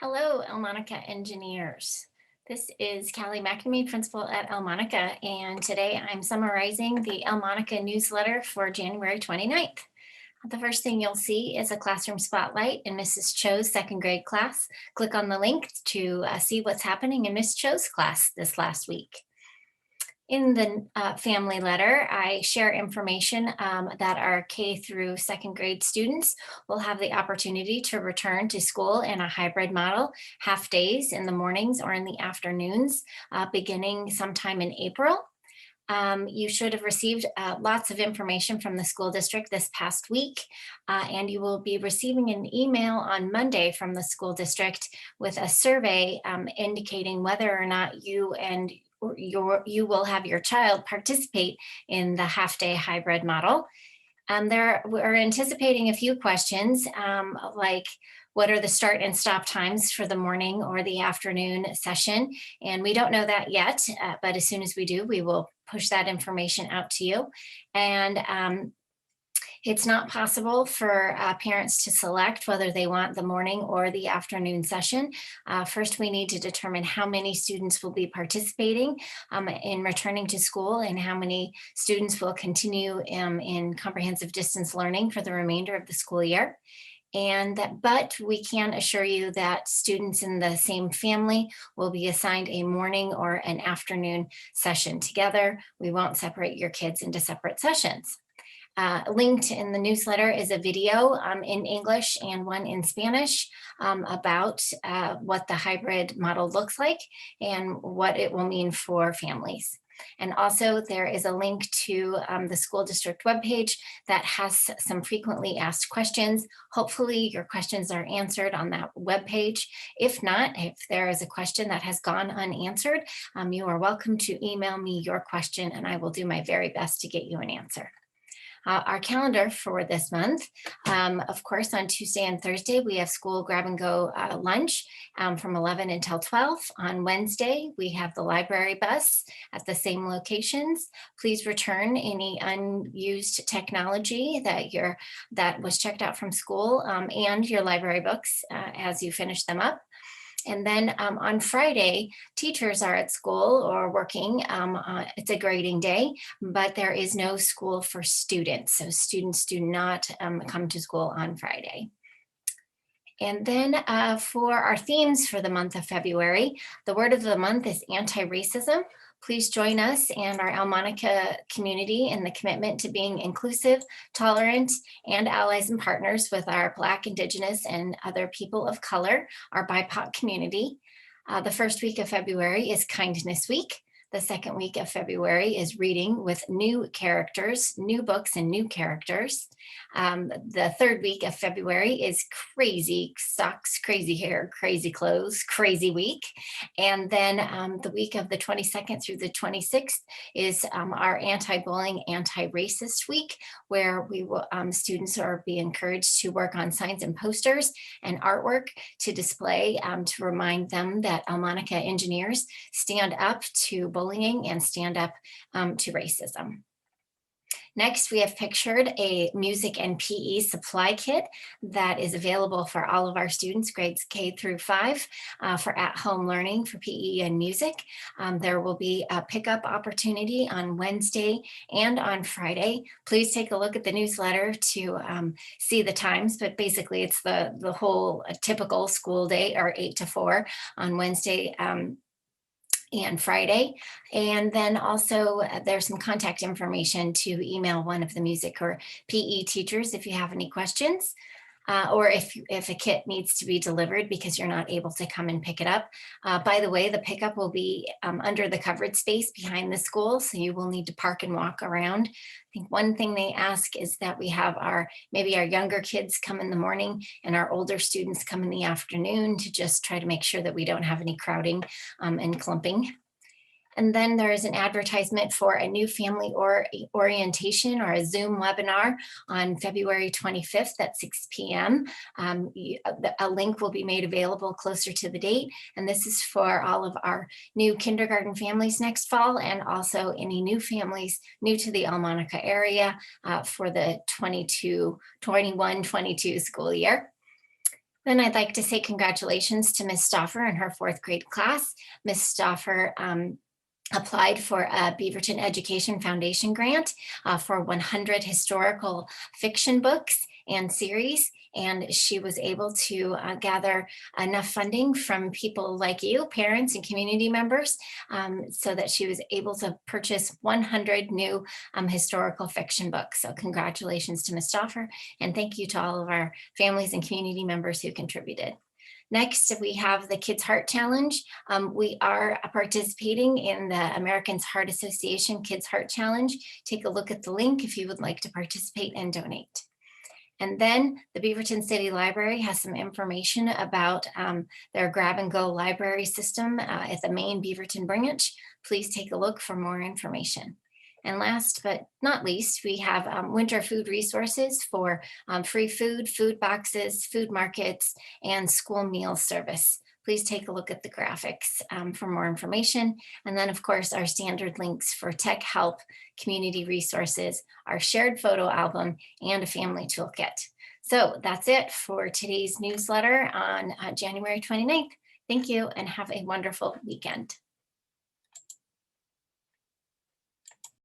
Hello, Elmonica engineers. This is Callie McNamee, principal at Elmonica, and today I'm summarizing the Elmonica newsletter for January 29th. The first thing you'll see is a classroom spotlight in Mrs. Chou's second grade class. Click on the link to see what's happening in Miss Chou's class this last week. In the family letter, I share information that our K through second grade students will have the opportunity to return to school in a hybrid model, half days in the mornings or in the afternoons, beginning sometime in April. You should have received lots of information from the school district this past week, and you will be receiving an email on Monday from the school district with a survey indicating whether or not you will have your child participate in the half-day hybrid model. We're anticipating a few questions like what are the start and stop times for the morning or the afternoon session? And we don't know that yet, but as soon as we do, we will push that information out to you. And it's not possible for parents to select whether they want the morning or the afternoon session. First, we need to determine how many students will be participating in returning to school and how many students will continue in comprehensive distance learning for the remainder of the school year. But we can assure you that students in the same family will be assigned a morning or an afternoon session together. We won't separate your kids into separate sessions. Linked in the newsletter is a video in English and one in Spanish about what the hybrid model looks like and what it will mean for families. And also there is a link to the school district webpage that has some frequently asked questions. Hopefully your questions are answered on that webpage. If not, if there is a question that has gone unanswered, you are welcome to email me your question and I will do my very best to get you an answer. Our calendar for this month, of course, on Tuesday and Thursday, we have school grab and go lunch from 11 until 12. On Wednesday, we have the library bus at the same locations. Please return any unused technology that was checked out from school and your library books as you finish them up. And then on Friday, teachers are at school or working. It's a grading day, but there is no school for students. So students do not come to school on Friday. And then for our themes for the month of February, the word of the month is anti-racism. Please join us and our Elmonica community in the commitment to being inclusive, tolerant, and allies and partners with our Black, Indigenous, and other people of color, our BIPOC community. The first week of February is Kindness Week. The second week of February is reading with new characters, new books and new characters. The third week of February is Crazy Socks, Crazy Hair, Crazy Clothes, Crazy Week. And then the week of the 22nd through the 26th is our anti-bullying, anti-racist week, where we will, students are being encouraged to work on signs and posters and artwork to display to remind them that Elmonica engineers stand up to bullying and stand up to racism. Next, we have pictured a music and PE supply kit that is available for all of our students, grades K through 5, for at-home learning for PE and music. There will be a pickup opportunity on Wednesday and on Friday. Please take a look at the newsletter to see the times, but basically it's the whole typical school day, or 8 to 4 on Wednesday and Friday. And then also there's some contact information to email one of the music or PE teachers if you have any questions. Or if a kit needs to be delivered because you're not able to come and pick it up. By the way, the pickup will be under the covered space behind the school, so you will need to park and walk around. I think one thing they ask is that we have maybe our younger kids come in the morning and our older students come in the afternoon to just try to make sure that we don't have any crowding and clumping. And then there is an advertisement for a new family orientation or a Zoom webinar on February 25th at 6 p.m. A link will be made available closer to the date. And this is for all of our new kindergarten families next fall, and also any new families new to the Elmonica area for the 21-22 school year. Then I'd like to say congratulations to Miss Stauffer and her fourth grade class. Miss Stauffer applied for a Beaverton Education Foundation grant for 100 historical fiction books and series. And she was able to gather enough funding from people like you, parents and community members, so that she was able to purchase 100 new historical fiction books. So congratulations to Ms. Stauffer, and thank you to all of our families and community members who contributed. Next, we have the Kids Heart Challenge. We are participating in the Americans Heart Association Kids Heart Challenge. Take a look at the link if you would like to participate and donate. And then the Beaverton City Library has some information about their grab and go library system at the main Beaverton branch. Please take a look for more information. And last but not least, we have winter food resources for free food, food boxes, food markets, and school meal service. Please take a look at the graphics for more information. And then, of course, our standard links for tech help, community resources, our shared photo album, and a family toolkit. So that's it for today's newsletter on January 29th. Thank you and have a wonderful weekend.